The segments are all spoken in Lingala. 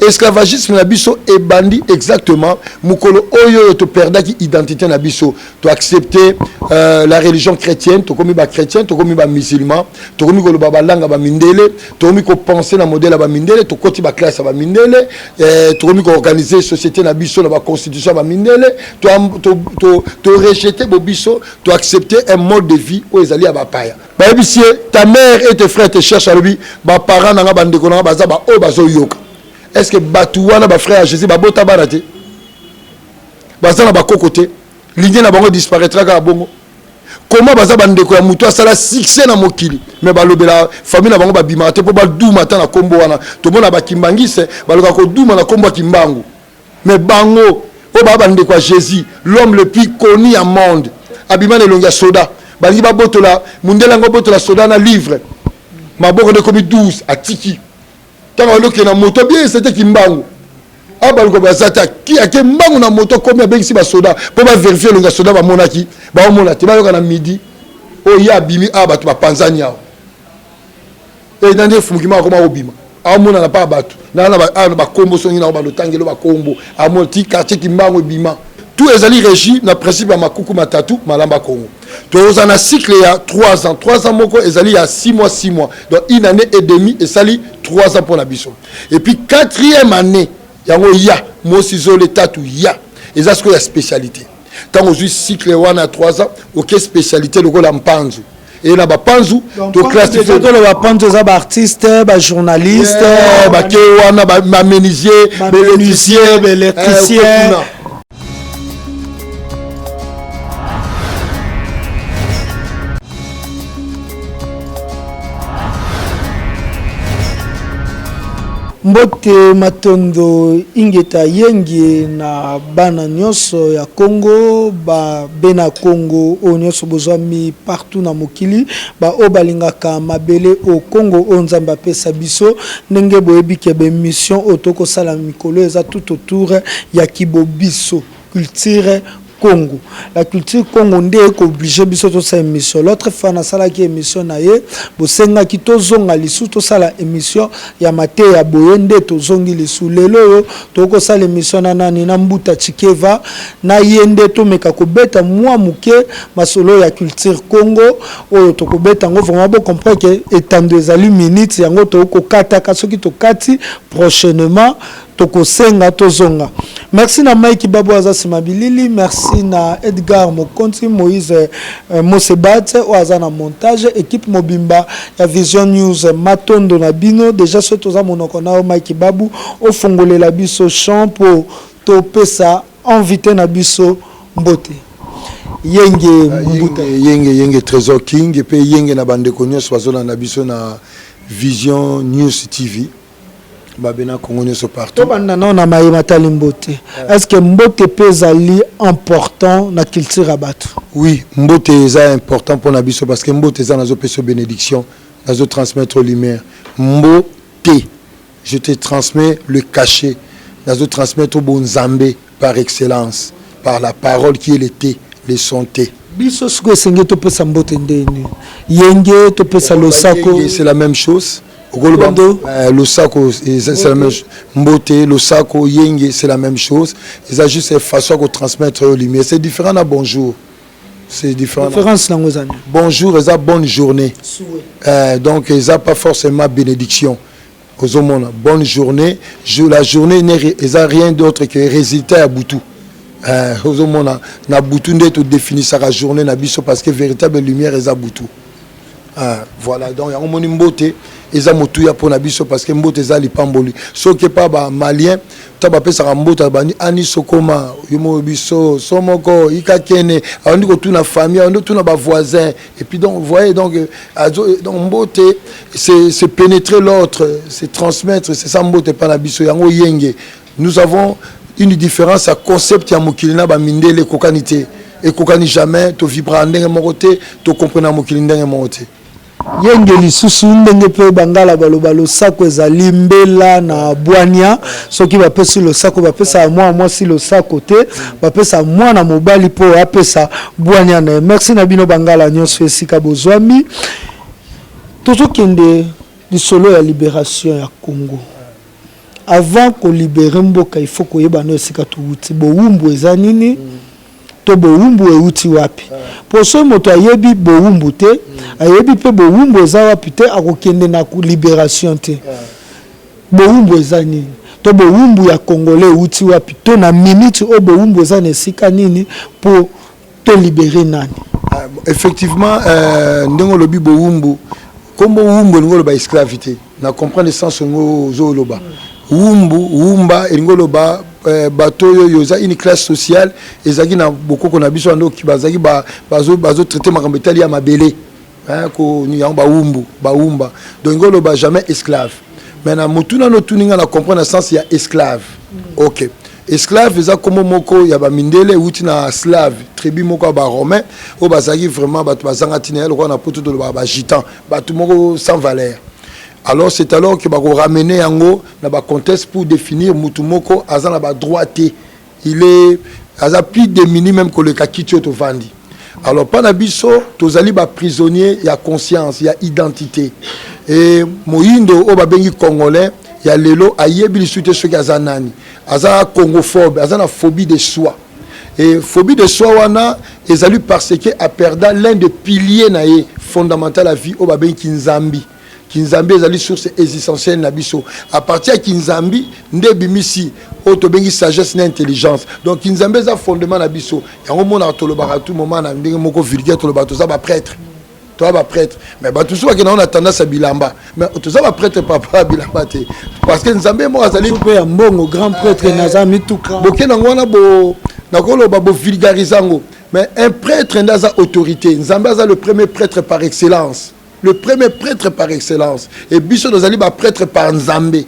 esclavagisme na biso et bandi exactement mukolo oyo to perdaki identité na biso to accepter la religion chrétienne to komi ba chrétien to komi ba musulman to komi ko ba langa ba mindele to komi ko penser na modèle ba mindele to koti ba classe ba mindele to komi ko organiser société na biso na ba constitution ba mindele to rejeter bo biso to accepter un mode de vie où ezali ya ba paya ba bisie ta mère et tes frères te cherchent à lui ba parents na ba ndeko na ba za ba o bazo yoka. Est-ce que Batouana, ma frère Jésus, ma bota barate, Bazana ba kokote, l'idée n'a pas disparaîtra à Bongo. Comment Baza Bandeko, Moutoua, ça l'a succès dans Mokili. Mais la famille n'a pas bimate pour Baldou matin à Komboana. Tout le monde a Bakimbangis, Baloko Douma na Kombo Kimbango. Mais Bango, Oba Bandeko Jésus, l'homme le plus connu au monde. Abiman et Longa Soda. Baliba Botola, Mundelango Botola Soda na livre. Ma boko de commis 12 à Tiki. Tant que na moto bien c'était Kimbango. Ah bah le bazata qui a Kimbango na moto combien ben si ba soda pour ba vérifier le soda ba monaki ba monati ba na midi oh ya bimi ah ba tu ba panzania et dans des fumukima comme obima ah mona na pas batu na ba kombo songi na ba lotangelo ba kombo ah moti quartier Kimbango bima tout ezali régi na principe ya makuku matatu malamba Congo. Tous en a cycle il y a 3 ans. 3 ans, moko ezali il y a 6 mois, 6 mois. Donc une année et demie, et ça 3 ans pour la biso. Et puis 4e année, il y a moi ciseau l'état tout il y a. Et ça c'est la spécialité. Tant aujourd'hui cycle on a 3 ans, ok spécialité le go la mpanzu. Et là ba panzu, to classifier to le panzu za ba artiste, ba journaliste, ba ke wana ba menuisier, ba électricien. Mbote matondo ingeta yengi na bana nyonso ya Congo ba bena Congo o nyonso bozwami partout na mokili ba obalingaka mabele o Congo o nzamba pesa biso ndenge boyebi ke be mission otoko sala mikolo eza tout autour ya kibobiso culture Congo. La culture Congo est obligée de faire cette émission. L'autre fois, na sala qui émission na ye, bosenga ki tozonga lisu to sala émission ya mate ya boyende tozongi lisu lelo toko sala émission na nani na mbuta chikeva na yende to meka ko beta mwa muke masolo ya culture Congo oyo to ko beta ngo vraiment bo comprendre que étant des minutes yango to ko kata kasoki to kati prochainement toko senga tozonga. Merci na Mike Babo Azasimabilili, merci na Edgar Mokonti, Moïse Mosebate Oazana montage, équipe Mobimba ya Vision News Matondo na bino déjà ce toza monoko na Mike Babu au fongole la biso champ pour topesa invité na biso mbote. Yenge Trésor King et puis yenge na bande konyo swazona na biso na Vision News TV. Babena Congo so partout. Est-ce que Mbote pezali important na culture abatu? Oui, Mbote est important pour Nabiso parce que Mbote est dans la bénédiction, dans la transmettre lumière. Mbote, je te transmets le cachet, dans la transmettre au bon Zambé par excellence, par la parole qui est le thé, le son thé. Biso siko senge to pesa Mbote ndeni. Yenge to pesa losako. C'est la même chose. Le sako, c'est la même chose. Mbote, le sako, yenge, c'est la même chose. Ils ont juste une façon de transmettre aux lumières. C'est différent à bonjour. C'est différent. Bonjour, ils ont bonne journée. Donc, ils n'ont pas forcément bénédiction. Aux hommes, bonne journée. La journée, ils n'ont rien d'autre que résultat à Boutou. Aux hommes, na Boutou, on définit sa journée parce que véritable lumière, ils ont Boutou. Voilà, donc il y a un mbote ils ont motuya pour nabiso parce que mbote za lipamboli so que pas ba malien taba pesa mbote bani ani sokoma yomo biso somoko ikakene andi ko tuna famille andi tuna ba voisin et puis donc vous voyez donc mbote c'est pénétrer l'autre, c'est transmettre, c'est ça mbote pas nabiso yango yenge. Nous avons une différence à concept ya mokilina ba mindele kokanité et kokani jamais to vibra ndenge mokote to comprendre mokilina ndenge mokote. Yenge lisusu ndenge pe bangala baloba losako ezali mbela na bwania soki bapesi losako bapesa mwa si losako te bapesa mwana mobali po apesa bwania na. Merci na bino bangala nyonso esika bozwami tozokende lisolo ya libération ya Congo. avant qu'on libère mboka il faut koyeba no sika tuuti bowumbu eza nini to bowumbu euti wapi pour ce moto ayebi bowumbu te ayebi pe bowumbu eza wapi te akokende na ku libération te bowumbu eza nini to bowumbu ya congolais euti wapi to na minute o bowumbu eza na sika nini pour te libérer nani effectivement ndenge lobi bowumbu comme bowumbu ngolo ba esclavité na comprendre le sens ngo zo loba wumba elingo ba bato yo za une classe sociale ezaki na bokoko na biso ando ki bazaki bazo traiter makambo etali ya mabele hein ko ni ba wumba donc ngolo ba jamais esclave maintenant mutuna no tuninga na comprendre le sens ya esclave OK esclave eza comme moko ya ba mindele uti na slave tribu moko ba romain o bazaki vraiment bato bazanga tinel ko na poto to ba gitan bato moko sans valeur. Alors c'est alors que bako ramener yango na ba contexte pour définir mutumoko azana ba droité il est aza plus démuni même que le kakitio to vandi. Alors pana biso tozali ba prisonnier ya conscience ya identité et moyindo o ba bengi congolais ya lelo ayebi lisuite soki azanani aza congophobe azana phobie de soi et phobie de soi wana ezali parce que a perdu l'un des piliers na ye fondamental la vie o ba bengi Kinzambi. Kinzambi ezali source existentielle na biso à partir de Kinzambi nde bimisi o to bengi sagesse na intelligence donc Kinzambi eza fondement na biso yango mona tolobaka tout moment na ndenge moko vulgaire tolobaka to za ba prêtre mais bato so bakena on a tendance à bilamba mais to za ba prêtre papa bilamba te parce que Nzambe mo azali pe ya mbongo grand prêtre naza mituka bokena ngwana bo nakoloba bo vulgarizango mais un prêtre ndaza autorité Nzambe aza le premier prêtre par excellence. Le premier prêtre par excellence. Et biso nous allons prêtre par Nzambe.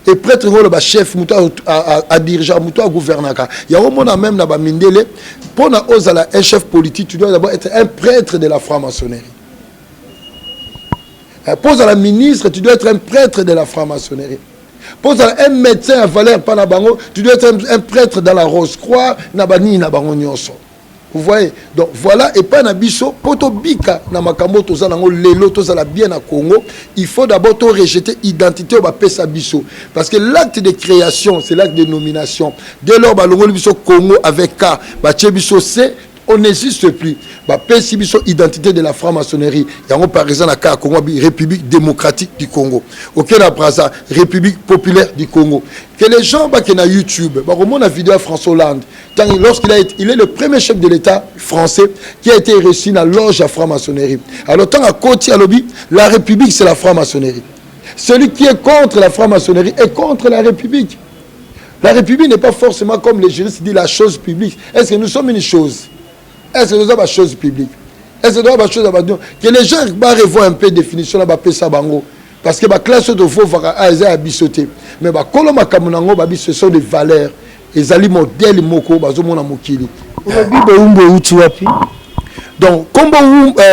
Et prêtre le chef à dirigeant, à gouverner. Il y a au monde même dans Mindele. Pour un chef politique, tu dois d'abord être un prêtre de la franc-maçonnerie. Pour un ministre, tu dois être un prêtre de la franc-maçonnerie. Pour un médecin à valeur Panabango, tu dois être un prêtre dans la Rose-Croix, Nabani Nabango Nyonso. Vous voyez, donc voilà, et pas na biso, poto bika na makambo toza nango lelo toza la bien à Congo, il faut d'abord to rejeter identité au pesa biso parce que l'acte de création, c'est l'acte de nomination. Dès lors ba longo biso Congo avec K, ba tche biso C, on n'existe plus. Ba pesi biso identité de la franc-maçonnerie. Yango par exemple à Congo République démocratique du Congo. OK na Brazza, République populaire du Congo. Que les gens ba na YouTube, ba remonte la vidéo à François Hollande. Lorsqu'il il est le premier chef de l'État français qui a été reçu dans la loge à franc-maçonnerie. Alors tant à côté à lobby, la République c'est la franc-maçonnerie. Celui qui est contre la franc-maçonnerie est contre la République. La République n'est pas forcément comme les juristes disent la chose publique. Est-ce que nous sommes une chose? Est-ce que nous sommes la chose publique? Est-ce que nous sommes la chose publique? Que les gens revoient un peu la définition de la bango. Parce que la classe de faux va bisoter. Mais ce sont des valeurs. Les aliments modèles moko bazomona mokili. Donc comme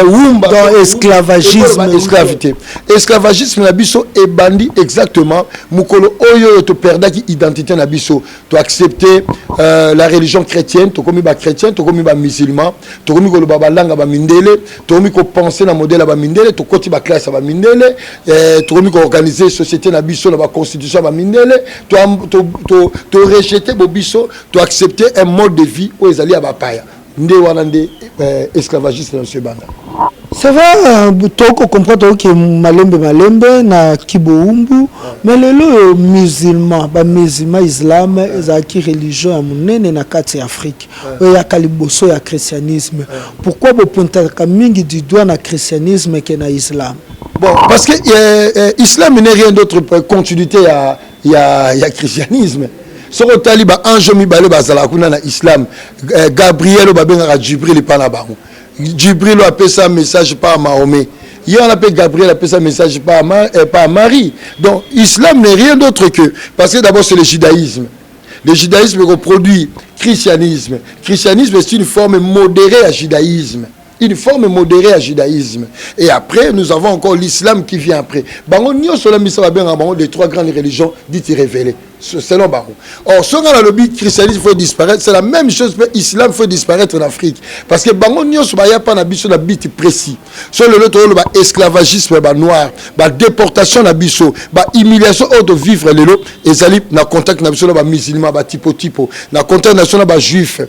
wumba dans esclavagisme esclavagisme na biso et bandi exactement mukolo oyo to perdaki identité na biso to accepter la religion chrétienne to komi ba chrétien to komi ba musulman to komi ko ba langa ba mindele to komi ko penser na modèle ba mindele to koti ba classe ba mindele to komi ko organiser société na biso na ba constitution ba mindele to rejeter bo biso to accepter un mode de vie où ezali ba paya nde wana nde esclavagiste dans ce banda. Ça va toko comprendre que malembe na kiboumbu mais le musulman ba musulman islam ezaki religion ya munene na kati ya Afrique ya kaliboso ya christianisme pourquoi bo pontaka mingi du doigt na christianisme que na islam bon parce que islam n'est rien d'autre que continuité ya christianisme. Ce que taliba ange mibale bazala kuna na islam Gabriel babengaka Jibril pa na bango Jibril a fait ça message par Mahomet hier on appelle Gabriel a fait ça message par Marie donc islam n'est rien d'autre que parce que d'abord c'est le judaïsme reproduit christianisme c'est une forme modérée à judaïsme une forme modérée à judaïsme. Et après, nous avons encore l'islam qui vient après. Bango nyo sur la mission les trois grandes religions dites révélées. Selon Bango. Or, ce qu'on a le christianisme faut disparaître, c'est la même chose que l'islam faut disparaître en Afrique. Parce que Bango nyo sur la pas na bit précis. Sur le esclavagisme noir, déportation na biso, humiliation de vivre les lots, et zali na contact na biso na musulman, tipo, na contact national juif.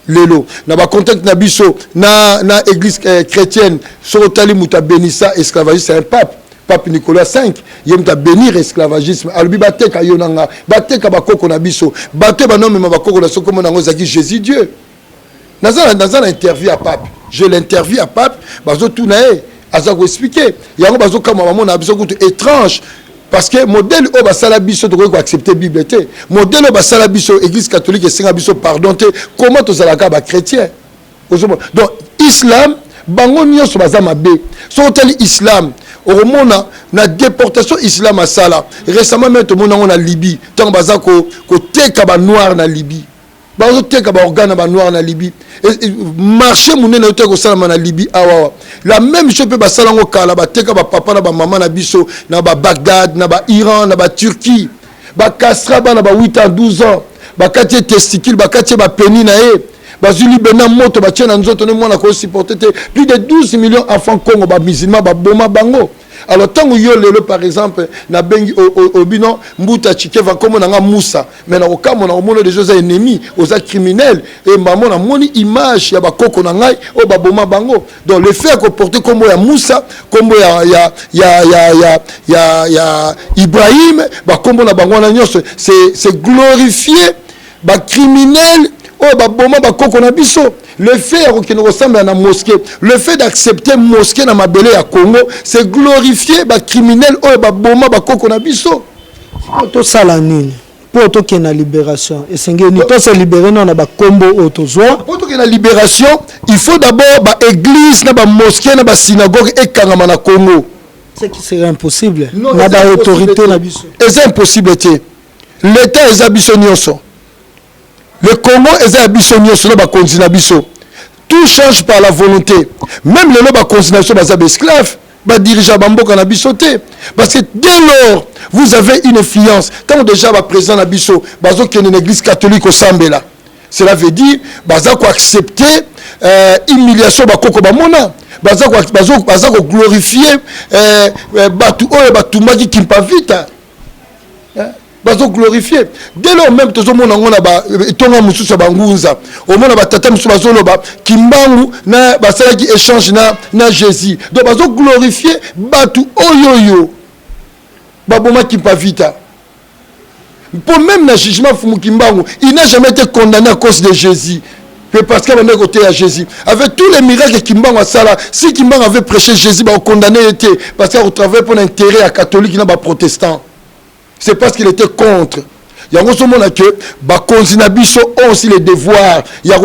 Lelo na ba contact na biso na église chrétienne sorotali muta bénissa esclavagisme, c'est un pape Nicolas V yem ta bénir esclavagisme albi bateka yonanga bateka bakoko na biso bato ba nomme bakoko na soko monango zaki Jésus Dieu dans un interview à pape je l'interview à pape bazo tunae azako expliquer yango bazo kama maman na biso kutu étrange. Parce que modèle au basala biso to ko accepter Bible té modèle au basala biso église catholique et singa biso pardon té comment to zalaka ba chrétien donc islam bango nyonso bazama be so tel islam au mona na déportation islam asala récemment même to mona on a Libye tant bazako ko teka ba noir na Libye bazo teka ba organe ba noir na Libye marché munene oteko salama na Libye awa la même chose peut basala ngo kala ba teka ba papa na ba maman na biso na ba Bagdad na ba Iran na ba Turquie ba kasra ba na ba 8 ans 12 ans ba katie testicule ba katie ba peni na e ba zuli bena moto ba tena nzoto ne mona ko supporter plus de 12 millions enfants Congo ba musulmans ba boma bango. Alors tant que yo par exemple na bengi au binon mbuta chikeva comme na Moussa mais na okamo na omono des choses ennemis aux criminels et maman na moni image ya bakoko na ngai o baboma bango donc le fait que porter comme ya Moussa comme ya Ibrahim ba comme na bango na nyos c'est glorifier ba criminel o baboma bakoko na biso. Le fait qui nous ressemble à la mosquée, le fait d'accepter mosquée dans ma belé à Congo, c'est glorifier les criminels ou les boma bako na biso. Pour ça la nini, pour tout qu'il y ait une libération, et c'est que nous tous se libérer dans la combo autozoa. Pour tout qu'il y ait une libération, il faut d'abord l'église, la mosquée, la synagogue et Kangama na Congo. C'est qui serait impossible. Non, la autorité na biso. C'est impossible. L'État est abissonioso. Le Congo est abissonnier sur le continent. Tout change par la volonté. Même le continent sur les esclaves, les dirigeants bamboka na bisoté. Parce que dès lors, vous avez une influence. Quand déjà le président Nabiso, bazo qui est une église catholique au Sambela. Cela veut dire, bazo ko accepter humiliation bakoko bamona. Bazo ko glorifier batu oyo batumaki kimpa vita. Bazo glorifier dès lors même tous monde ngona ba tonga mususu bangunza au monde ba tata mususu bazo loba kimbangu na basala ki échange na Jésus donc bazo glorifier batu oyoyo baboma kimpa vita pour même na jugement fumu kimbangu il n'a jamais été condamné à cause de Jésus parce qu'il avait côté à Jésus avec tous les miracles que Kimbangu a sala si Kimbangu avait prêché Jésus ba condamné était parce qu'il travaillait pour l'intérêt à catholique na ba protestant. C'est parce qu'il était contre. Il y a un que Bakonzinabiso ont aussi les devoirs. Il y a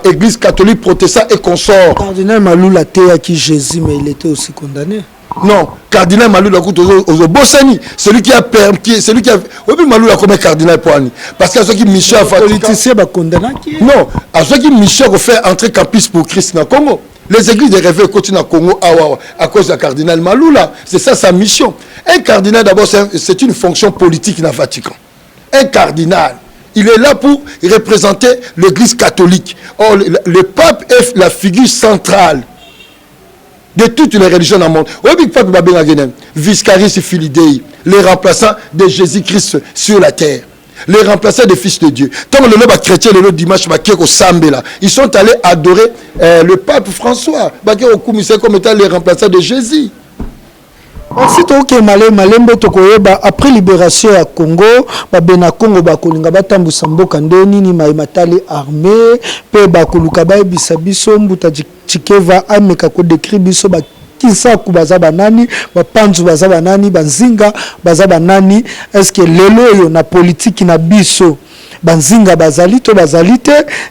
l'église catholique, protestant et consort. Cardinal Malou a été qui Jésus, mais il était aussi condamné. Non, Cardinal Malou a été Bossani. Celui qui a permis, celui qui a. Oui, Malou a comme Cardinal Poani. Parce qu'il y a ceux qui Michel a fait. Les politiciens sont condamnés. Non, à ceux qui Michel a fait entrer campus pour Christ dans le Congo. Les églises de réveil continuent à Congo à cause du cardinal Malou là. C'est ça sa mission. Un cardinal d'abord c'est une fonction politique dans le Vatican. Un cardinal, il est là pour représenter l'église catholique. Or le pape est la figure centrale de toutes les religions dans le monde. Oui, pape Babengagenen, Viscaris Filidei, les remplaçants de Jésus-Christ sur la terre. Les remplaçants des fils de Dieu. Tant que le chrétien, le dimanche, ils sont allés adorer le pape François. Comme étant les remplaçants de Jésus. Ensuite, après libération à Congo, Bena Congo bakolinga batambusa mboka ndeni matali armée, pe bakoluka ba bisabiso mbuta chikeva ameka ko décrit biso ba kisa kubaza banani bapanzu baza banani banzinga baza banani est-ce que lelo yo na politique na biso banzinga bazalite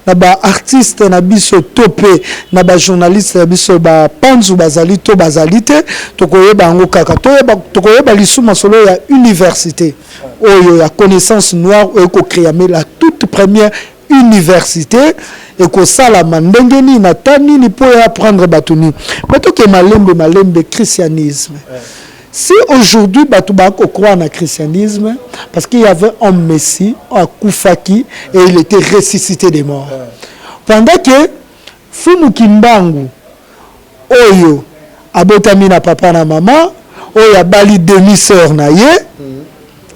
na ba artiste na biso topé na ba journaliste na biso ba panzu bazalite tokoyeba ngo kaka tokoyeba lisuma solo ya université oyo ya connaissance noire oyo ko créer la toute première université et que ça la mandengeni natani ni pour apprendre batuni mais to que malembe christianisme si aujourd'hui batuba croit na christianisme parce qu'il y avait un messie à Koufaki et il était ressuscité des morts pendant que fumu kimbangu oyo abotami na papa na mama oyo abali demi-sœur na ye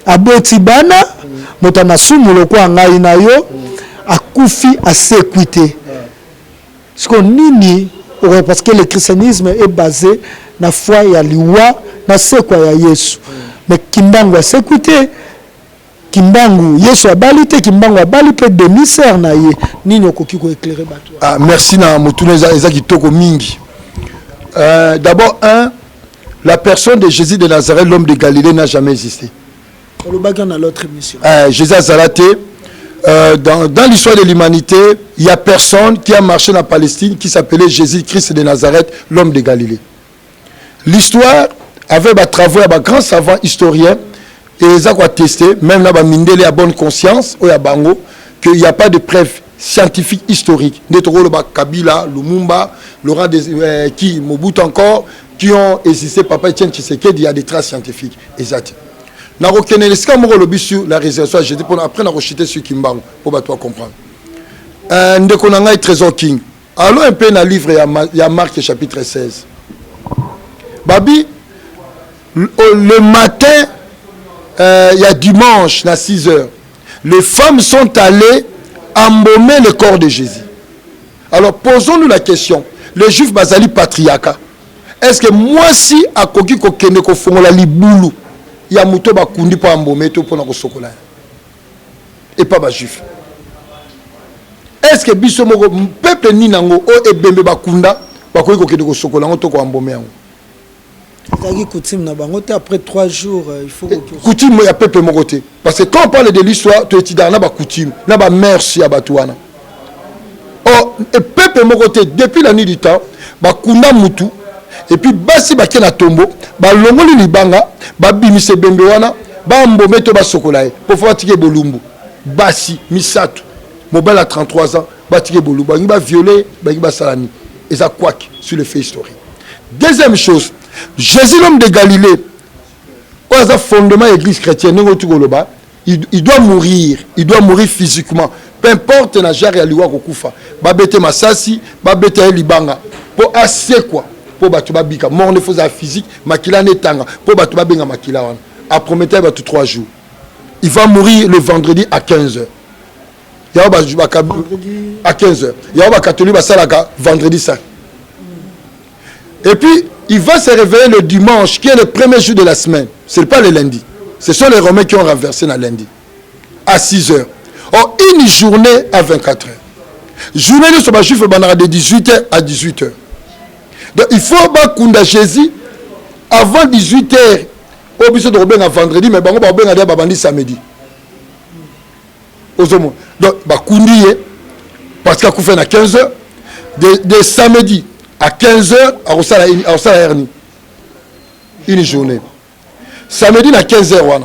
aboti bana moto masumu lokwa ngai na yo akufi asekwite siko nini parce que le christianisme est basé na foi ya liwa na sekwa ya Yesu mais kimbangu asekwite kimbangu Yesu abali te kimbangu abali pe demi-sœur na ye nini okoki ko éclairer bato merci na mutuna eza kitoko mingi. D'abord, la personne de Jésus de Nazareth, l'homme de Galilée, n'a jamais existé. Jésus Azalaté, dans l'histoire de l'humanité, il n'y a personne qui a marché en Palestine qui s'appelait Jésus-Christ de Nazareth, l'homme de Galilée. L'histoire, avec des travaux, des grands savants historiens, et ils ont attesté, même là, Mindele a bonne conscience, qu'il n'y a pas de preuves scientifiques historiques. Kabila, Lumumba, Laurent qui Mobutu encore, qui ont existé, Papa Etienne Tshisekedi, il y a des traces scientifiques. Exact. Nous avons sur la réservation, j'ai dit pour après nous rejeter sur Kimbangu, pour toi comprendre. Nous avons Trésor King. Allons un peu dans le livre, il y a Marc chapitre 16. Babi, le matin, il y a dimanche, à 6 heures, les femmes sont allées embaumer le corps de Jésus. Alors posons-nous la question, les juifs bazali patriarcat, est-ce que moi si à koki ko kende ko fongola libulu ya muto ba kundi pa embaumer to pona ko sokola et pas ba juif, est-ce que biso moko peuple ni nango o ebembe ba kunda ba koki ko kende ko sokola ngo to ko embaumer ngo après 3 jours, il faut coutume il y a peuple mon côté parce que quand on parle de l'histoire tu es dans la coutume na ba merci à batouana. Oh et peuple mon côté depuis la nuit du temps ba kunda mutu et puis basi ba kena tombo ba longoli libanga ba bimise bembe wana ba mbome to ba sokolae pour faire tike bolumbu basi misatu mobile à 33 ans ba tike bolumbu ba ngi ba violer ba ngi ba salani et ça quoi sur le fait historique. Deuxième chose, Jésus l'homme de Galilée, au fondement de l'église chrétienne, il doit mourir physiquement. Peu importe na jari aliwa kokufa, ba bete masasi, ba bete libanga, pour assez quoi, pour batu babika, mort ne faisait physique, makila netanga, pour batu babenga makila wana. A Prométhée batu 3 jours. Il va mourir le vendredi à 15h. À 15h. Il y a catholique basalaka vendredi 5. Et puis, il va se réveiller le dimanche, qui est le premier jour de la semaine. Ce n'est pas le lundi. Ce sont les Romains qui ont renversé le lundi. À 6 heures. Or, une journée à 24 heures. Journée de juif de 18h à 18h. Donc, il faut que Jésus, avant 18h, au besoin de Robin à vendredi, mais on va aller samedi. Donc, parce qu'il a fait à 15h, de samedi à 15h, à Osala une journée. Samedi à 15h.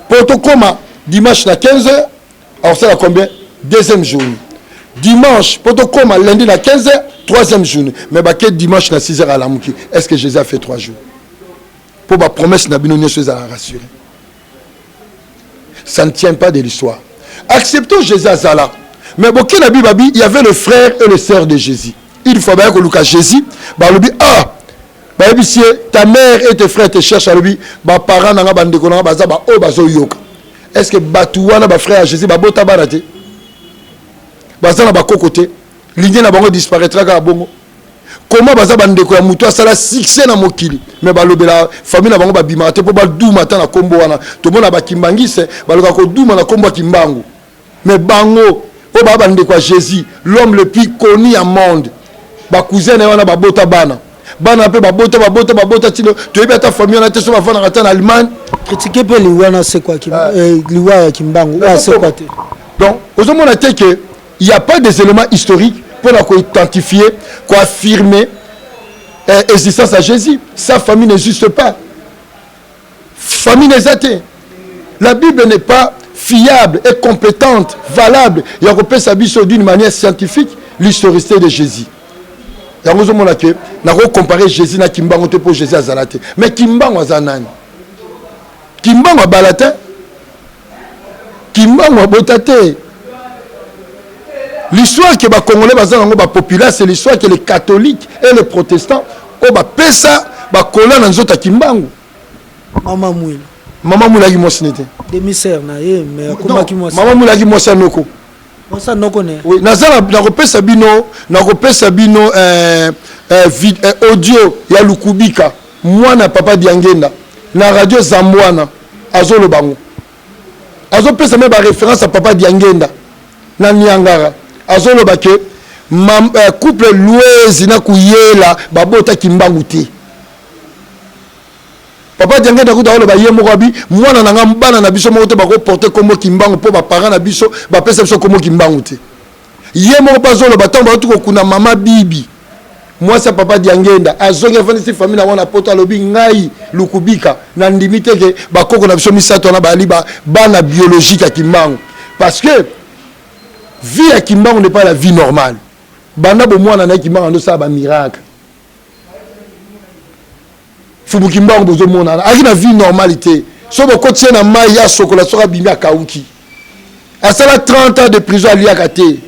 Protocoma, dimanche à 15h, à Osala combien? Deuxième journée. Dimanche, protocoma, lundi à 15h, troisième journée. Mais dimanche à 6h à la Mouki. Est-ce que Jésus a fait 3 jours? Pour ma promesse, n'a pas rassuré. Ça ne tient pas de l'histoire. Acceptons Jésus à Zala. Mais il y avait le frère et le sœur de Jésus. Il faut bien que Lucas Jésus, ta mère et tes frères te cherchent à lui, parents n'ont pas de est-ce que Batouana, frère Jésus, bota barate, bazana bakokote, l'idée n'a pas disparaîtra à bongo. Comment baza bandeko ya mutu asala succès na mokili, mais balobela famille na bango babimate po badu matin na kombo wana, to mona bakimbangise, baloka ko duma na kombo kimbangu. Mais bango, o ba bandeko ya Jésus, l'homme le plus connu au monde. Ba cousin na wana babota bana bana pe babota tino to yeba ta famille na te so bafana rata na Allemagne critiquer pe liwana c'est quoi qui liwa ya kimbangu c'est quoi donc aux hommes on a dit que il y a pas des éléments historiques pour la identifier quoi affirmer existence à Jésus. Sa famille n'existe pas, famille n'est athée. La Bible n'est pas fiable et compétente, valable, il y a repéré biso d'une manière scientifique l'historicité de Jésus. Il y a un que n'a pas comparé Jésus na Kimbango pour Jésus à Zalate. Mais Kimbango a nani? Kimbango a balate? Kimbango a botate? L'histoire que les Congolais sont populaire, c'est l'histoire que les catholiques et les protestants ont fait ça, dans les autres Kimbango. Maman Mouila. Maman Moula qui m'a signé. Demi-sœur, mais comment qui m'a signé? Maman Moula qui m'a signé. Ça non connaît. Oui, na repé Sabino audio ya Lukubika. Moi na papa Diangenda. Na radio Zambwana. Azo le bango. Azo pesa me ba référence à papa Diangenda. Na Niangara. Azo le bake. Couple loué na kuyela babota kimbangu te. Papa Diangenda kuta ba ye mokabi mwana na ngambana na biso moto ba ko porter comme kimbangu po ba parents na biso ba pesa biso comme kimbangu te. Ye moko bazolo batomba tout kuna mama bibi. Moi c'est papa Diangenda azonga fani si famille na wana poto lobi ngai Lukubika na ndimite ke ba koko na biso misato na bali ba bana biologique ya kimbangu parce que vie ya kimbangu n'est pas la vie normale. Bana bo mwana na kimbangu ndo sa ba miracle. Fubukimba bozo mona aki na vie normalité so boko tiena mai ya sokola soka bimia kauki asala 30 ans de prison ali akate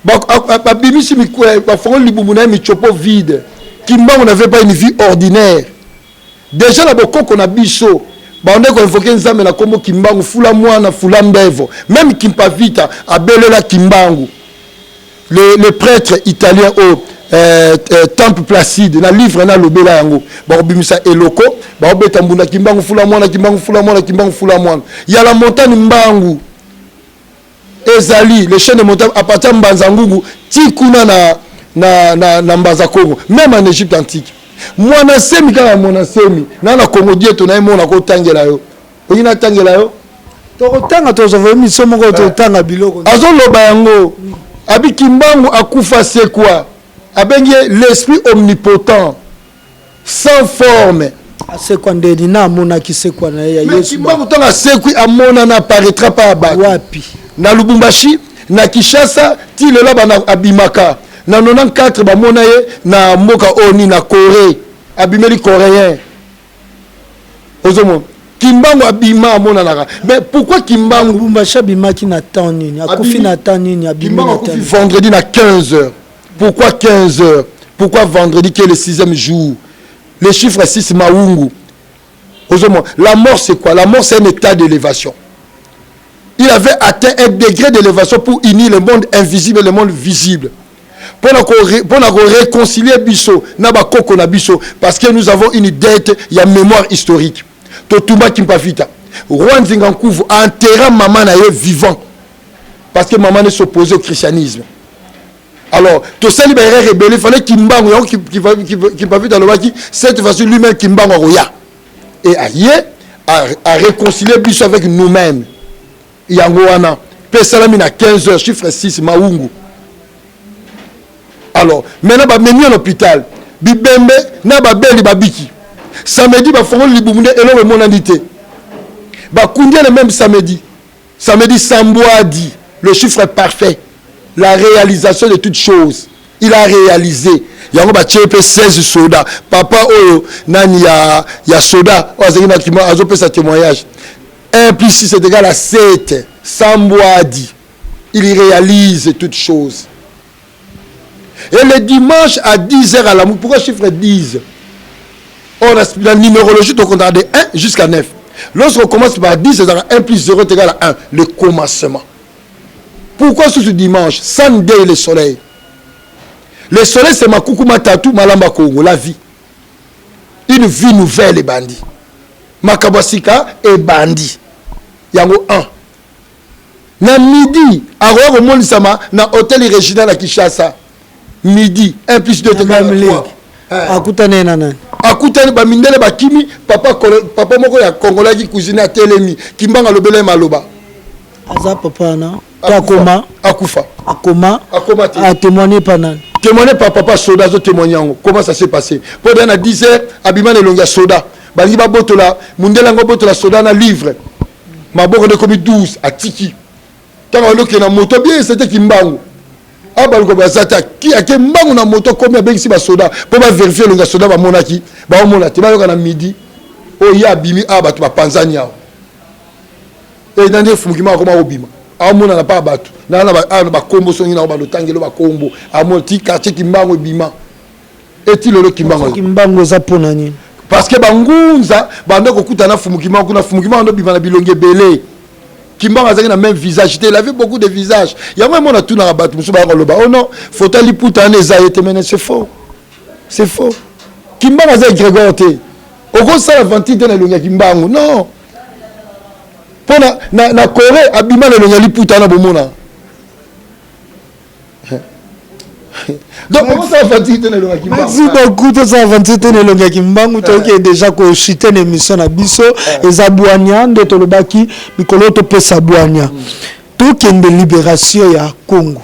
ba bimi si mikwe ba fond libumuna mi chopo vide kimbango n'avait pas une vie ordinaire déjà la boko qu'on a biso ba on est ko invoquer nzambe na kombo kimbango fula mwana fula mbevo même kimpa vita abelela kimbango le prêtre italien au Temple Placide na livre na lobela yango ba bimisa eloko ba obeta mbunda kimbangu fula mwana ya la montagne mbangu ezali les chaînes de montagne à partir mbanza ngungu tikuna na mbaza Congo même en Égypte antique mwana semi kala mwana semi na Congo dieto na mona ko tangela yo oyina tangela yo to tanga to zo mission moko to tanga biloko azo loba yango abi kimbangu akufa c'est quoi abengi l'esprit omnipotent sans forme c'est quoi ndedi na mona ki c'est quoi na ya Yesu kimbangu tonga sekui amona na paraîtra pas ba wapi na Lubumbashi na Kinshasa ti le là na abimaka na 94 ba mona ye na mboka oni na Corée abimeli coréen ozomo kimbangu abima amona naka mais pourquoi kimbangu Lubumbashi abimaki na temps nini akufi na temps nini abima na temps vendredi na 15h. Pourquoi 15 heures? Pourquoi vendredi qui est le 6e jour? Les chiffres 6 maungu. La mort c'est quoi? La mort c'est un état d'élévation. Il avait atteint un degré d'élévation pour unir le monde invisible et le monde visible. Pour réconcilier Bisso, Nabakoko na Bisso, parce que nous avons une dette, il y a mémoire historique. Totumba Kimpavita. Roi Nzingankouvu a enterré maman naye vivant. Parce que maman est s'opposée au christianisme. Alors, tout ça, il fallait Kimbango qui va vite dans le baki, cette fois-ci lui-même Kimbango Roya. Et à réconcilier Bisso avec nous-mêmes. Yangoana, Pesalamina 15h, chiffre 6, Maungu. Alors, maintenant, bah, menu à l'hôpital, Bibembe, Nababeli Babiki. Samedi, bah, Fongo Liboumune, et l'homme mon andité. Bah, Koundia le même samedi. Samedi, Samboadi, le chiffre est parfait. La réalisation de toutes choses. Il a réalisé. Il y a 16 soldats. Papa, oh, nani ya soda. Oh, c'est sa témoignage. 1 plus 6 est égal à 7. Samboadi. Il réalise toutes choses. Et le dimanche à 10h à l'amour. Pourquoi chiffre 10? On a la numérologie, donc on a de 1 jusqu'à 9. Lorsqu'on commence par 10, c'est 1 plus 0 est égal à 1. Le commencement. Pourquoi ce dimanche, Sunday le soleil? Le soleil c'est ma koukou matatou malamba Congo, la vie. Une vie nouvelle et bandit. Makabasika et bandit. Yango 1. Na midi, à Roi Monde Sama, na hôtel Regina la Kinshasa. Midi, 1 plus 2 égale à 3. Akutane nana. Akutane ba mindele ba kimi, papa moko ya Congolais qui cuisine à Telemi, Kimbanga lobele maloba. Aza papa na. Akoma. Akufa. Akoma. A témoigné par nan. Témoigné par papa Soda, zo témoigné comment ça s'est passé. Pendant à 10h, abima le longa Soda. Bangi ba botola, mundela ngo botola Soda na livre. maboko de komi 12 atiki tanga loke na moto bien c'était kimbangu abaluko bazata ki ake mbangu na moto komi abengisi ba soda po ba vérifier longa soda ba monaki ba mona te ba yoka na midi o ya bimi abatu ba panzania e nande fumukima ko ma obima amona na pa batu na ba kombo songi na ba lotangelo ba kombo amoti quartier kimbangu bima eti lolo kimbangu za pona nini parce que bangunza bando kokutana fumukima kuna fumukima ndo bima na bilonge belé Kimbangu azaki na même visage, il avait beaucoup de visages. Il y a même tout na batu musuba ngoloba. Oh non, faut ali puta neza été mené, c'est faux. C'est faux. Kimbangu azaki Grégoire te. Oko sala ventite na longa Kimbangu. Non. Pona na Corée abima na longa li puta na bomona. Donc comment ça va dire que le Kimbangu? Merci beaucoup de ça va dire que le Kimbangu qui est déjà ko chité une émission na biso ezabouania ndeto lobaki mikolo to pesa bouania tout qui est de libération ya Congo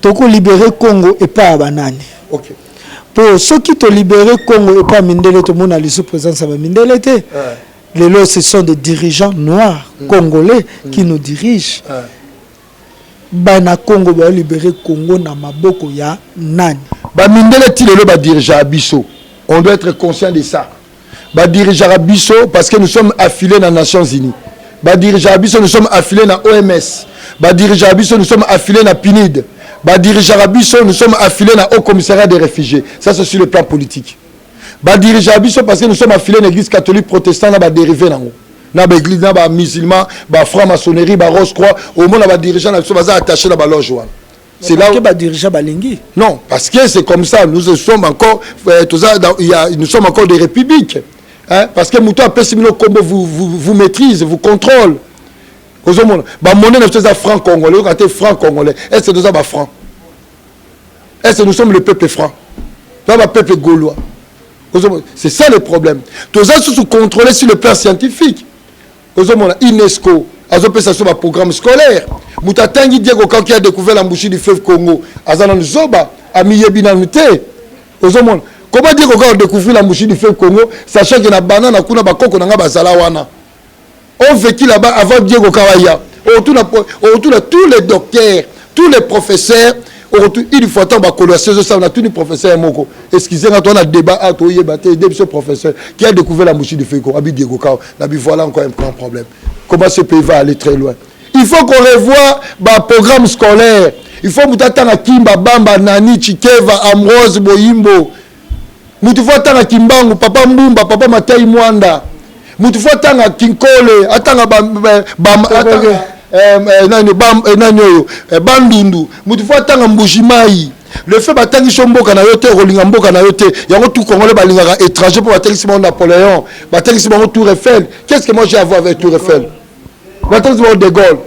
to ko libérer Congo et pas banani. OK. Pour ceux qui te libérer Congo et pas Mindele to mona lisu présence ba Mindele te. Les lots ce sont des dirigeants noirs congolais qui nous dirigent. Bana Congo ba libérer Congo na maboko ya nani ba mindele ti lelo ba dirigeant biso on doit être conscient de ça ba dirigeant biso parce que nous sommes affiliés dans les Nations Unies ba dirigeant biso nous sommes affiliés dans OMS ba dirigeant biso nous sommes affiliés dans PNUD ba dirigeant biso nous sommes affiliés dans Haut Commissariat des réfugiés ça c'est sur le plan politique ba dirigeant biso parce que nous sommes affiliés dans l'église catholique protestante na ba dérivé nango na l'église na ba musulman ba franc-maçonnerie ba Rose-Croix au moins ba dirigeant na biso baza attaché na ba loge wana c'est là que ba dirigeant balingi non parce que c'est comme ça nous sommes encore nous sommes encore des républiques hein parce que muto apesi mino kombo vous maîtrise vous contrôle ozomona ba monnaie na biso franc congolais quand franc congolais est-ce que nous ba franc est-ce que nous sommes le peuple franc pas le peuple gaulois c'est ça le problème tous ça sous contrôler sur le plan scientifique UNESCO azopesa sur un programme scolaire mutatangi Diego qui a découvert l'embouchure du fleuve Congo azana zoba amiyebina nute ozomona comment dire qu'on a découvert l'embouchure du fleuve Congo sachant que na banana kuna bakoko na bazala wana on vécu là-bas avant Diego Kawaya autour de tous les docteurs tous les professeurs il faut attendre colossation ça on a tous les professeurs moko excusez quand on a débat à toi ce professeur qui a découvert la mouchie de Feko abi Diego Kao na bi voilà encore un problème comment ce pays va aller très loin il faut qu'on revoie ba programme scolaire il faut mutatanga Kimba Bamba Nani Chikeva Amrose Boyimbo mutu faut tanga Kimbangu papa Mbumba papa Matai Mwanda mutu faut tanga Kinkole atanga bandundu mutu faut tanga Mbujimai le fait batangi somboka na yote rolinga mboka na yote yango tout congolais balingaka étranger pour batangi Simon Napoléon batangi Simon Tour Eiffel qu'est-ce que moi j'ai à voir avec Tour Eiffel batangi Simon de Gaulle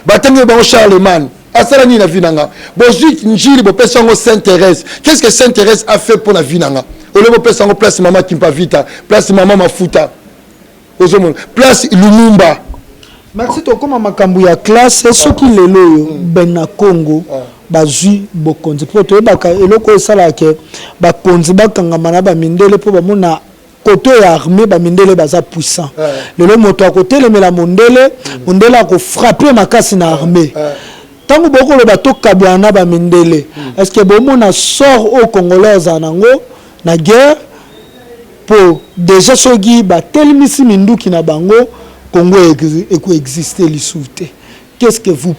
batangi ba Charlemagne asala ni na vinanga bozui njili bo pesango Sainte Thérèse qu'est-ce que Sainte Thérèse a fait pour la vinanga ole bo pesango place Mama Kimpavita place Mama Mafuta ozomona place Lumumba. Merci to koma makambu ya classe ceux qui lelo bena Congo bazui bokonzi po to baka eloko esala ke bakonzi bakangama na ba mindele po bamona côté ya armée ba mindele baza puissant lelo moto a côté le mela mondele mondele a ko frapper makasi na armée tango boko le bato kabwana ba mindele est-ce que bomona sort au congolais anango na guerre pour déjà sogi ba telimisi minduki na bango Congo exister l'issouté. Qu'est-ce que vous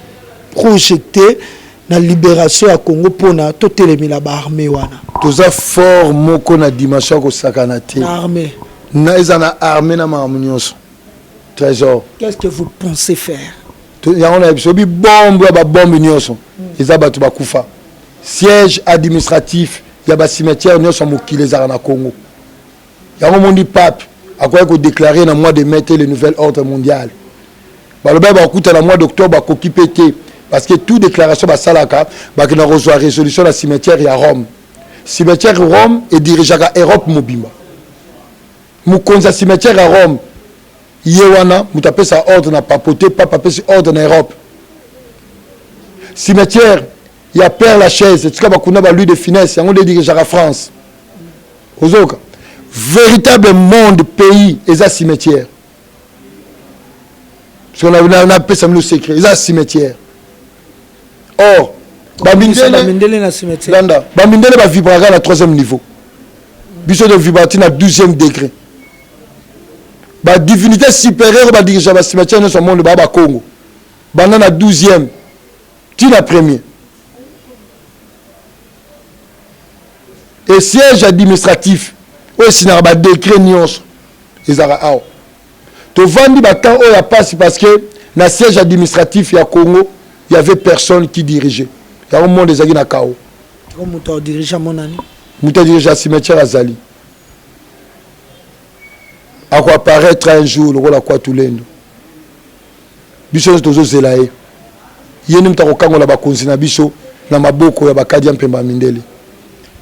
projetez dans la libération à Congo pour na totelemi la armée wana? Tous a fort moko na dimension ko sakanate. Armée. Na ezana armée na mamunyoso. Trésor. Qu'est-ce que vous pensez faire? Ya on a bisobi bombe ba bombe nyoso. Ezaba to bakufa. Siège administratif ya ba cimetière nyoso mokile za na Congo. Ya on mondi pape à quoi qu'on déclarer dans le mois de mai le nouvel ordre mondial. Le bail va écouter dans le mois d'octobre à pété parce que toute déclaration va salaka va que nous reçoit résolution la cimetière à Rome. Cimetière Rome est dirigé à Europe Mobimba. Mukonza cimetière à Rome. Yewana mutape sa ordre na papoter pas papoter sur ordre en Europe. Cimetière il y a Père Lachaise, tu sais pas qu'on a lui de finesse, on le dirige à France. Ozoka véritable monde pays et ça cimetière parce qu'on a appelé ça le secret ils ont cimetière or Bamindele na cimetière Landa Bamindele va vibrer à la 3e niveau biso de vibrer à 12e degré ba divinité supérieure ba diriger ba cimetière dans ce monde ba Congo bana na 12e ti la premier et siège administratif oyo esinaka badécret nyonso ezalaka awa tovandi batemps oyo ya pasi parce que na siège administratif ya Congo il y avait personne qui dirigeait yango monde ezalaki na kao moto adirige monani moto adirige cimetière azali ako apparaître un jour lokola kwa tulendo biso nyonso tozozela ye ye nde moto akokangola bakonzi na biso na maboko ya bakadi ya mpemba mindele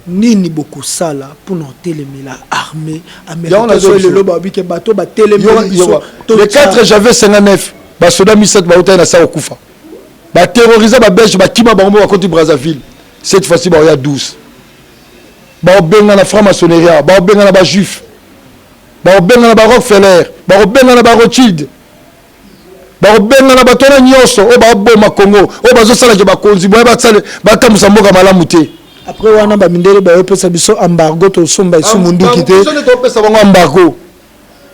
nini bokosala mpona otelemela armée américaine babike bato batelemela le 4 janvier 59 basoda 17 bautaki na sa okufa baterrorize babelge bakima bango bakoti Brazzaville cette fois-ci baoya 12 baobenga na franc-maçonnerie baobenga na bajuif baobenga na barockefeller baobenga na barothschild baobenga na bato na nyonso oyo baoboma Congo oyo bazosalaki bakonzi boye batambusa mboka malamu te après wana bamindele bayopesa biso embargo tosomba isu munduki te topesa bango embargo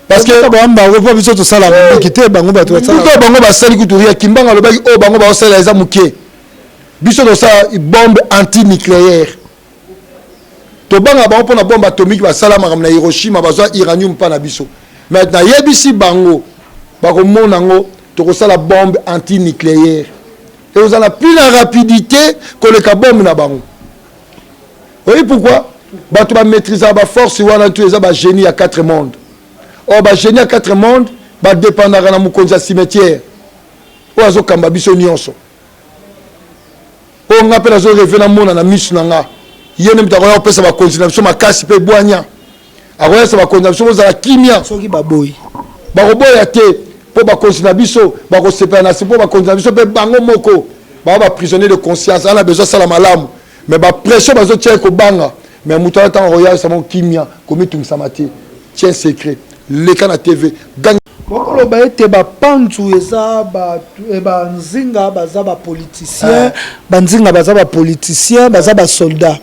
parce que embargo po biso tosala munduki te bango bato basala bango basali kuturia kimbanga alobaki oyo bango baosala eza moke biso tosala bombe antinucléaire tobanga bango mpona bombe atomique basala makambo na Hiroshima bazwa uranium mpa na biso maintenant yebisi bango bakomona yango tokosala bombe antinucléaire et ozala plus la rapidité koleka bombe na bango. Oui, pourquoi? Tu vas maîtriser la force, tu vas génie à 4 mondes. Or, génie à 4 mondes, tu dépendra de la cimetière. Ou à Zokamba Biso Nyonso. On appelle à Zorevé na Mona na Mishnanga. Il y a même des gens qui ont continuation à casser pe boigna. Alors, ça va continuation à la kimia. Soki baboy. Baroboy a été pour ba continuation, ba séparation pour ba continuation pe bango moko. Ba prisonnier de conscience, on a besoin de salam. Mais ba pression bazo tia ko banga mais muto ata royal samo kimia komi tumsamati tien secret le kana TV gang bokolo ba ete ba pantu eza ba nzinga baza ba politicien banzinga baza ba politicien baza ba soldat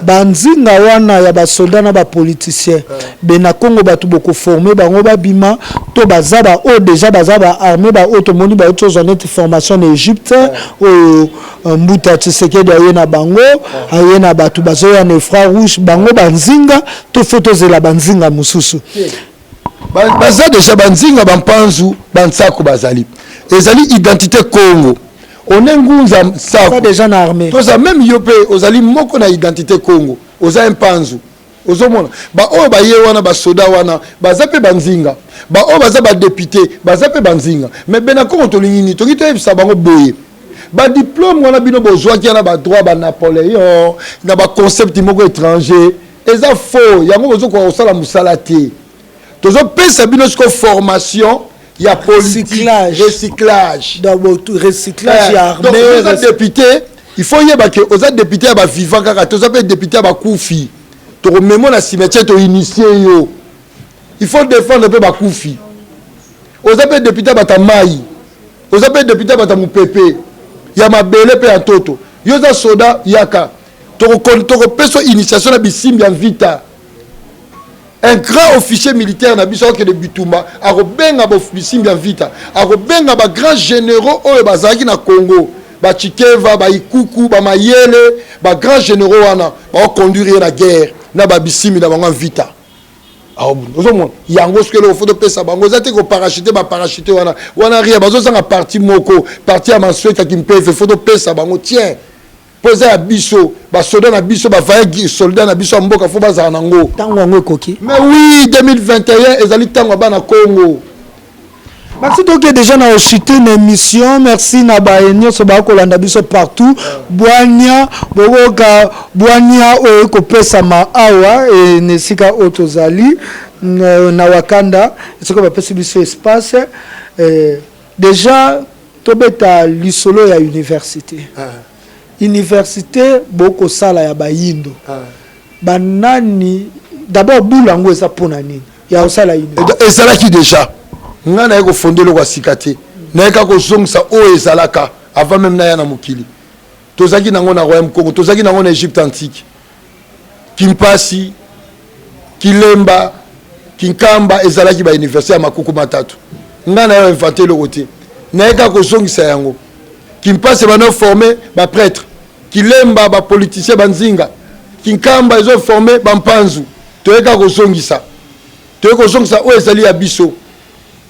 banzinga wana ya ba soldat na ba politicien bena Congo batu boko former bango ba bima to baza ba o déjà baza ba armée ba automoni ba auto zonete formation en Égypte o mbuta Tshisekedi ayena bango ayena batu bazoya na Front Rouge bango banzinga to photo zela banzinga mususu baza déjà banzinga bampanzu bansako bazali ezali identité Congo on est ngunza ça déjà na armée to ça même yopé ozali moko na identité Congo oza impanzu ozomona ba o ba ye wana ba soda wana baza pe banzinga ba o baza ba député baza pe banzinga mais bena ko to lingini to kito ebisa bango boye ba diplôme wana bino bozwa ki na ba droit ba Napoléon na ba concept moko étranger eza faux yango bozo ko osala musala te tozo pesa bino sko formation il y a recyclage d'abord recyclage armée donc aux députés il faut y avoir que aux députés à vivant car tous les députés à koufi to remémore la cimetière to initier yo il faut défendre peu ba koufi aux députés à tamai aux députés à mupépé ya mabele pe atoto yo za soda yaka to peso initiation na bisimbi en vita. Un grand officier militaire na biso ke de Bitumba a robenga ba officier bien vita a robenga ba grands généraux o bazaki na Congo ba Chikeva ba Ikuku ba Mayele ba grands généraux wana ba conduire la guerre na ba bisimi na bango vita ozomona yango skelo foto pesa bango zate ko parachuter ba parachuter wana ria bazo sanga parti moko parti ya mansweta kimpeve foto pesa bango tiens poser à biso ba soldat na biso ba vague soldat na biso mboka fo bazana nango tango ngo koki mais oui 2021 ezali tango bana Congo. Merci donc déjà na chuté une émission merci na ba enyo so ba ko landa biso partout boania bokoka boania o ko pesa ma awa et nesika otozali na Wakanda siko ba pesa biso espace déjà tobeta lisolo ya université université boko sala ya bayindo banani d'abord bulango eza pona nini ya osala université ezala ki déjà ngana yako fonder le kwa sikate naika kozongisa oyo ezalaka avant même naya na mokili tozaki nango na royaume Congo tozaki nango na Égypte antique Kimpasi Kilemba Kinkamba ezalaki ba université ya makuku matatu nga na yo inventé le côté naika kozongisa yango Kimpasi bana former ba prêtre Kilemba ba politicien banzinga Kinkamba ezo former ba mpanzu toyeka kozongisa oyo ezali ya biso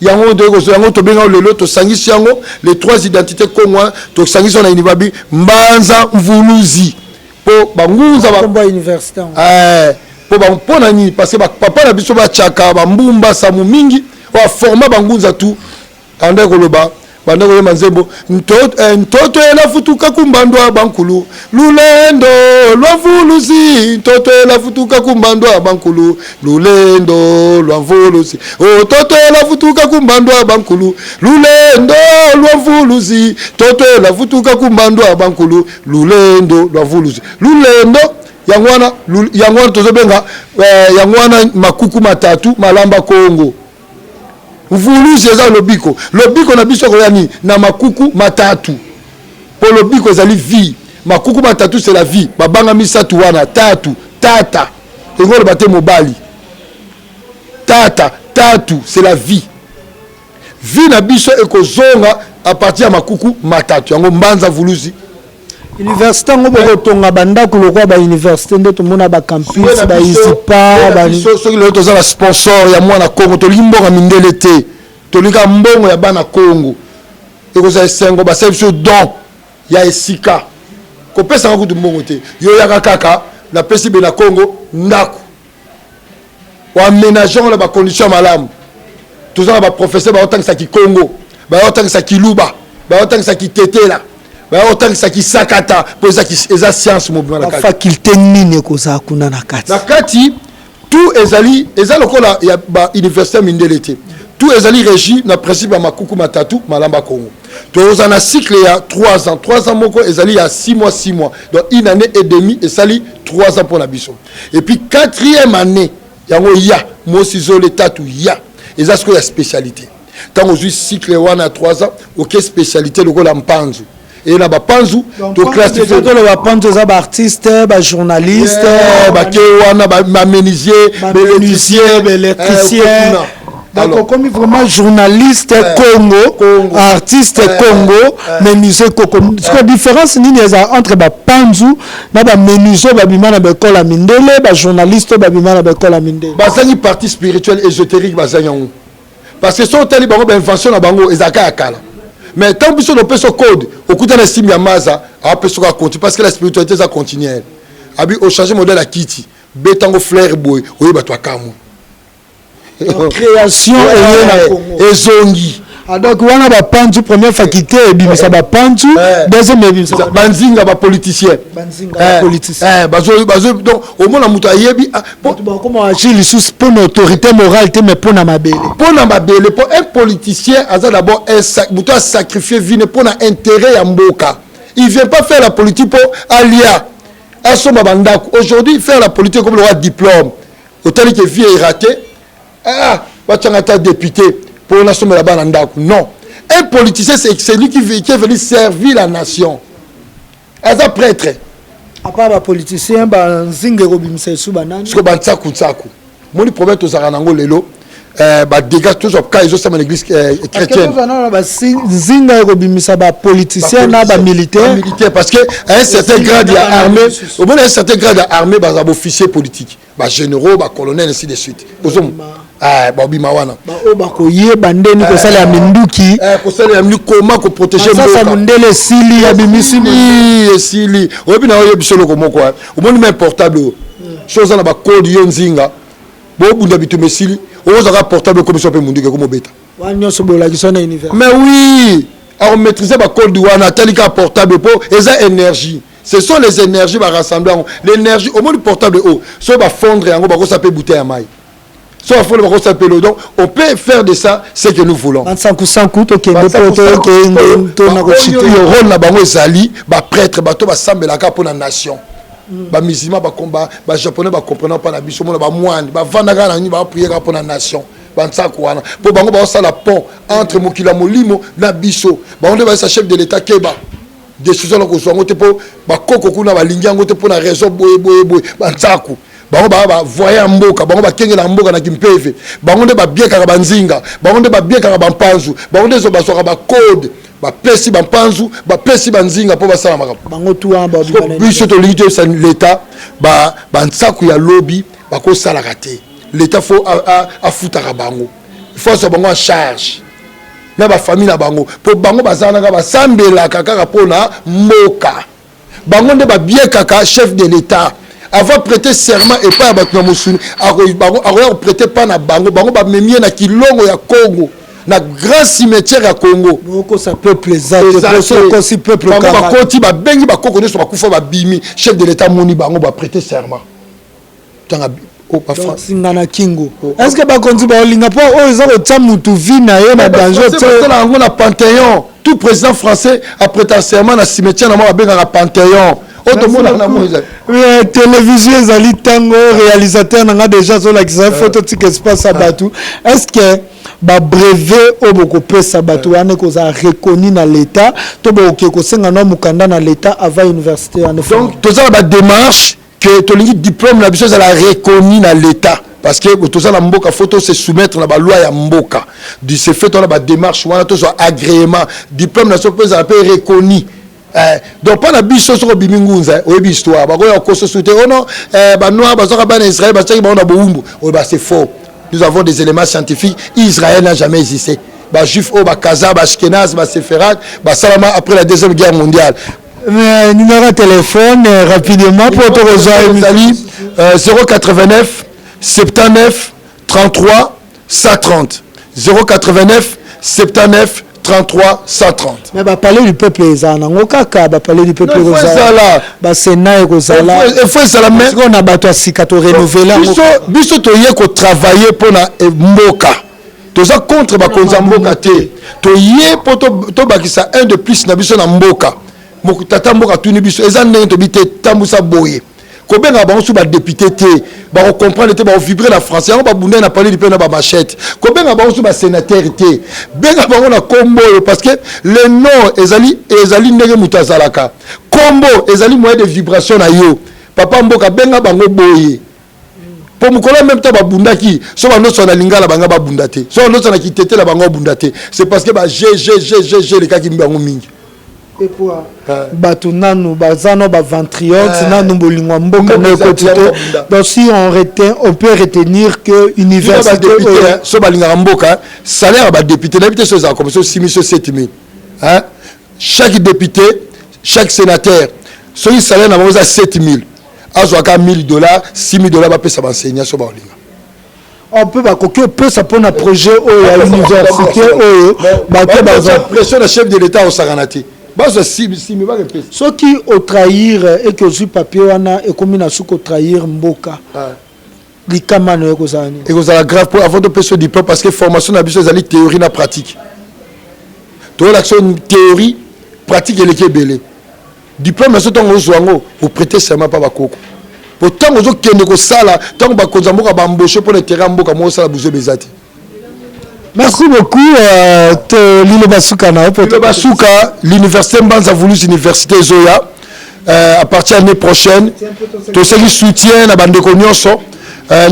yango yango tobenga lelo tosangisi yango les trois identités kongwa tosangisi na inibabi mbanza mvuluzi po bangunza ba université po bampona ni parce que papa na biso bachaka bambumba samu mingi wa forma bangunza tu ande koloba bande ko manzebo ntoto ela futuka kumbandwa bankulu lulendo lwavuluzi ntoto ela futuka kumbandwa bankulu lulendo lwavuluzi o toto ela futuka kumbandwa bankulu lulendo lwavuluzi toto ela futuka kumbandwa bankulu lulendo lwavuluzi lulendo yangwana tozobenga yangwana makuku matatu malamba Kongo mvuluzi eza lobiko na biso koyani na makuku matatu po lobiko ezali vie makuku matatu c'est la vie babanga misatu wana tatu tata engolo bate mobali tatu c'est la vie na biso ekozonga à partir ya makuku matatu yango mbanza vuluzi université ngo bokotonga bandako lokwa ba université nde tomona ba campus ba isipa ba soki lelo toza la sponsor ya mwana Kongo tolimbonga mindele te tolika mbongo ya bana Kongo ekozala esengo basali biso don ya esika kopesanga kutu mbongo te yo yaka kaka napesi be na Kongo ndako waménageant la ba condition malamu tozala ba professeur baotangisa Kikongo baotangisa Kiluba baotangisa Kitetela baotangisa Kisakata po eza science mobima na kati faculté nini koza kuna na kati tout ezali eza lokola ya ba université mindele te tout ezali régi na principe ya makuku matatu malamba Congo toza na cycle ya 3 ans moko ezali ya 6 mois donc une année et demie esali 3 ans pour la biso et puis 4e année yango ya mosizole tatu ya eza ce que la spécialité tant aux cycle wana 3 ans aucune spécialité lokola mpanzu et là ba panzu to classifier to le ba panzu za ba artiste ba journaliste ba ke wana ba menuisier ba électricien donc comme vraiment journaliste Congo artiste Congo menuisier Congo la différence nini entre ba panzu na ba menuisier ba bimana ba kola mindele ba journaliste ba bimana ba kola mindele ba zani partie spirituelle ésotérique ba zanyango parce que son tali bango ba invention na bango ezaka akala. Mais tant que on peut ce code, au coup de la sim yamaza, on peut se raconter parce que la spiritualité ça continue. Abi au changer modèle à Kitty, betango flair boy, oui bah toi kamu. Création et zongi. Donc on a ba pantu première faculté et bim ça ba pantu deuxième bim ça banzinga ba politicien. Banzinga politicien. Bazo donc au moins la muta yebi comment agir les sous pour autorité morale mais pour na mabele. Pour na mabele pour un politicien asa d'abord muta sacrifier vie pour na intérêt ya mboka. Il vient pas faire la politique pour alia. Asoma bandako. Aujourd'hui faire la politique comme le roi diplôme. Autant que vie est ratée. Ah, va député. Pour la somme là-bas, non. Un politicien, c'est lui qui est venu servir la nation. As un prêtre. À part un politicien, Zinge Robimse Soubanan. Ce que Bansaku Tsaku. Moi, le problème, c'est que Lelo, dégage tous les cas, ils ont l'église chrétienne. Zinge Robimse, politicien, militaire. Parce qu'à un certain grade, il y a armée. Au moins, à un certain grade, il y a armée, il y a officiers politiques. Généraux, colonels, ainsi de suite. Babi mawana bakoye bandeni ko sala minduki ko sala minduki koma ko protéger mboka sasa mundele sili ya bimisi sili obi na oyo bisolo ko moko o moni même portable chose na ba code yo nzinga bo bunda bitu mesili o za portable comme ça pe munduki ko mobeta wanyo so bola kisona univers mais oui on maîtriser ba code wana talika portable pour eza énergie. Ce sont les énergies ba rassembler l'énergie au moins portable o so ba fondre yango ba ko sa pe bouteille à maille. Donc, on peut faire de ça ce que nous voulons. Prêtre, pour la nation. Les musulmans, les japonais ne comprennent pas la biche, les moines, les vendagans, ils prier pour la nation. bantsako wana po bango baosala pont entre mokili ya molimo na biso bango nde baza chef de l'état keba décision na kozwa yango te mpo bakoko kuna balingi yango te mpo na raison boye bantsako bango bavoya mboka bango bakengela mboka na kimpeve bango nde babiekaka banzinga bango nde babiekaka bampanzu bango nde ezo bazwaka bacode bapesi bampanzu bapesi banzinga mpo basala makambo bango tuwa biso tolingi toyebisa l'état bantsako ya lobi bakosalaka te l'état fo afutaka bango faut azwa bango en charge na bafamille na bango mpo bango bazalaka basambelaka kaka mpona mboka bango nde babiekaka chef de l'état avant prêter serment epai ya bato na mosuni akoya koprêter mpa na bango bango bamemie na kilongo ya Congo na grand cimetière ya Congo okosa peuple ezaokosi peuple bango bakoti babengi bakoko nyonso bakufa babimi chef de l'état moni bango baprêter serment tanga singana kingo est-ce que bakonzi baolinga mpo oyo eza kotia mutu vi na ye na danger tosala yango na Panthéon tout président français aprêta serment na cimetière na mwa babengaka Panthéon télévision ezali ntango réalisateur nanga déjà azolakisa photo tika espace ya bato est-ce que babrevet oyo bokopesa bato wana ekozala reconnu na l'état to bokoki kosenga na mokanda na l'état avant université wana donc tozala badémarche que tolingi diplôme na biso ezala reconnu na l'état parce que tozala mboka faut se soumettre na baloi ya mboka du ce fait on a badémarche wana tozwa agrément diplôme na so mpe ezala mpe reconnu donc pas na biso soko bimi ngunza oyebi histoire bakoya koso soute ono banoir bazoka bana Israël batiaki bango na boumbu oyo c'est faux nous avons des éléments scientifiques Israël n'a jamais existé juif o bakaza ashkenaz séfarade salama après la deuxième guerre mondiale. Numéro de téléphone rapidement pour te rejoindre 089 79 33 130 089 79 33 130. Mais parler du peuple ezana ngokaka parler du peuple ezala ba sénat ekozala il faut ça la main on a bato sika to renouveler biso to ye ko travailler pour na mboka toza contre ba konza mboka te to ye po to bakisa un de plus na biso na mboka mokutata mboka tuni biso eza ndenge to bité tambusa boye kobenga bango su ba député te ba comprendre te ba vibrer la français on ba bunda na parler du peuple na ba machette kobenga bango su ba sénateur te benga bango na kombo parce que le nom ezali ndenge mutazalaka kombo ezali moyen de vibration na yo papa mboka benga bango boye pour mukolo même temps ba bundaki so ba no sona lingala banga ba bundate so no sona kitetela bango bundate c'est parce que ba g le cas qui mbango mingi et pour bato nanu bazano ba ventriote nanu bolingwa mboka na quotidien donc si on peut retenir que université so balinga mboka salaire ba député d'habitude so za comme so 6 000 7 000 hein chaque député chaque sénateur so il salaire na boza 7 000 azwaka $1,000 $6,000 ba pesa enseignant so ba olinga on peut pas que peut ça pour un projet à l'université bato baza pression de chef de l'état au Saranati. Ceux qui ont trahir et que sur papier wana et comme na suko trahir mboka likamano ekozani ekozala grave pour avoir de personnes diplôme parce que formation na biso ezali théorie na pratique to l'action théorie pratique eleki ebele diplôme na so tongo zwango pour prêter serment pa bakoko pourtant ozo kende ko sala tongo bakonza mboka ba embaucher pour le terrain mboka mo sala buzo bezati. Merci beaucoup. Lilo Basuka, l'université Mbanza Voulus Université Zoya, à partir de l'année prochaine, tous ceux qui soutiennent la bande de Cognoso,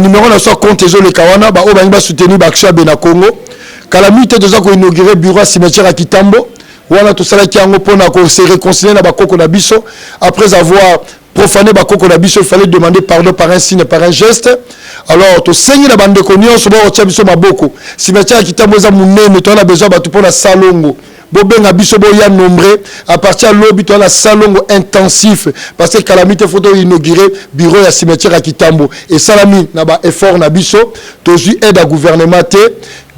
numéro de compte les Kawana, on va soutenir Baksha Bena Congo. Calamité de Zako inauguré bureau à cimetière à Kitambo, où on a tout ça qui a pour se réconcilier na Bakoko Nabiso, après avoir profané Bakoko Nabiso, il fallait demander pardon par un signe, par un geste. Alors, tu sais la bande de cognon, souvent au Tchabiso Maboko. Si maintenant qui t'a besoin de tu as besoin de pour la salongo. Bobenga biso boya nombré à partir de l'obit la salongo intensif parce que calamité photo inauguré bureau ya cimetière à Kitambo et salami na ba effort na biso tozu aide à gouvernement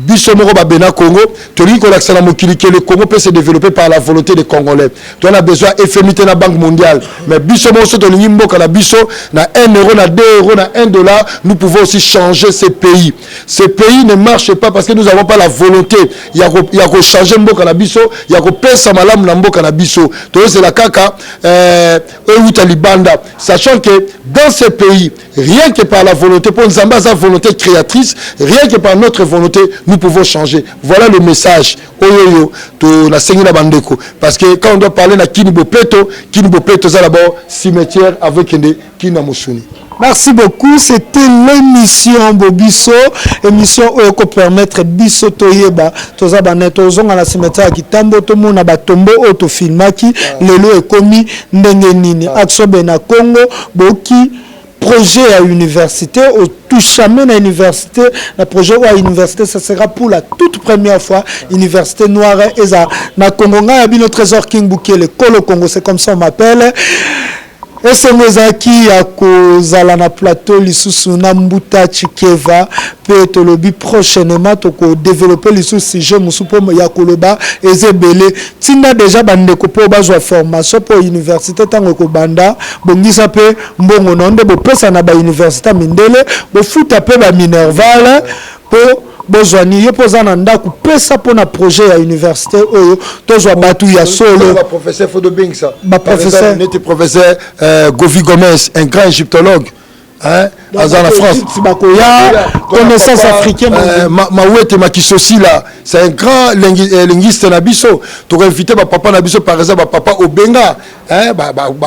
biso moko ba bena Congo tolingi ko l'accès mokili que le Congo peut se développer par la volonté des Congolais. Tu as besoin FMI na Banque mondiale mais biso moko so tolingi mboka na biso na 1 euro na 2 euros na 1 dollar nous pouvons aussi changer ces pays. Ces pays ne marchent pas parce que nous n'avons pas la volonté. Il y a changer mboka na biso, il y a pesa malamu na mboka na biso. To c'est la kaka libanda, sachant que dans ces pays, rien que par la volonté, pour Nzamba sa volonté créatrice, rien que par notre volonté, nous pouvons changer. Voilà le message. Oyoyo to na sengi na bandeko parce que quand on doit parler na Kinibopeto c'est d'abord cimetière avec une Kinamusuni. Merci beaucoup. C'était l'émission Bobiso, émission où on permettre biso toyeba toza baneto zonga na cimetière kitambo to mona batombo auto filmaki lelo ekomi ndenge nini aksobe na Congo boki projet à université au tout jamais à université le projet à université ça sera pour la toute première fois université noire et ça na Congo nga bino trésor King Bukele Kolo Congo c'est comme ça on m'appelle. Et c'est Mozaki à kozala na plateau lisusu na Mbuta Chikeva peut to lobi prochainement to ko développer lisusu sujet musupo ya koloba ezebele tinda déjà bande ko po bazwa formation pour université tango ko banda bongisa pe mbongo nonde bo pesa na ba université mindele bo futa pe ba Minerval po bozwani yo pozana ndaku pesa pona projet à université oyo tozwa batu ya solo ba professeur Fodobing ça ba professeur n'était professeur Govi Gomez un grand égyptologue hein en France connaissance africaine Mawete Makisosi là c'est un grand linguiste nabiso tu invité ba papa nabiso par exemple papa Obenga hein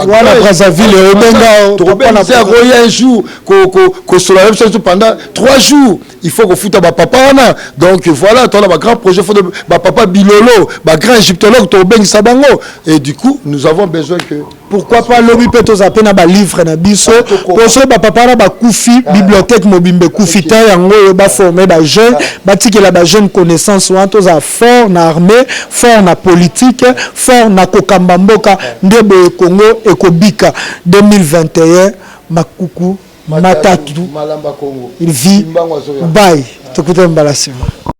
voilà Brazzaville Obenga tu papa na un jour ko sur la même chose pendant 3 jours il faut que foute ba papa na donc voilà tu as un grand projet faut ba papa Bilolo ba grand égyptologue to Obenga Sabango et du coup nous avons besoin que pourquoi pas lobby peut za pena ba livre na biso pour so ba papa na ba kufi bibliothèque mobimbe kufita yango yo ba former ba jeune ba tikela ba jeune connaissance wanto za fort na armée fort na politique fort na kokamba mboka ndebo Congo ekobika 2021 makuku matatu Malamba Congo il vit bye tukute mbalasima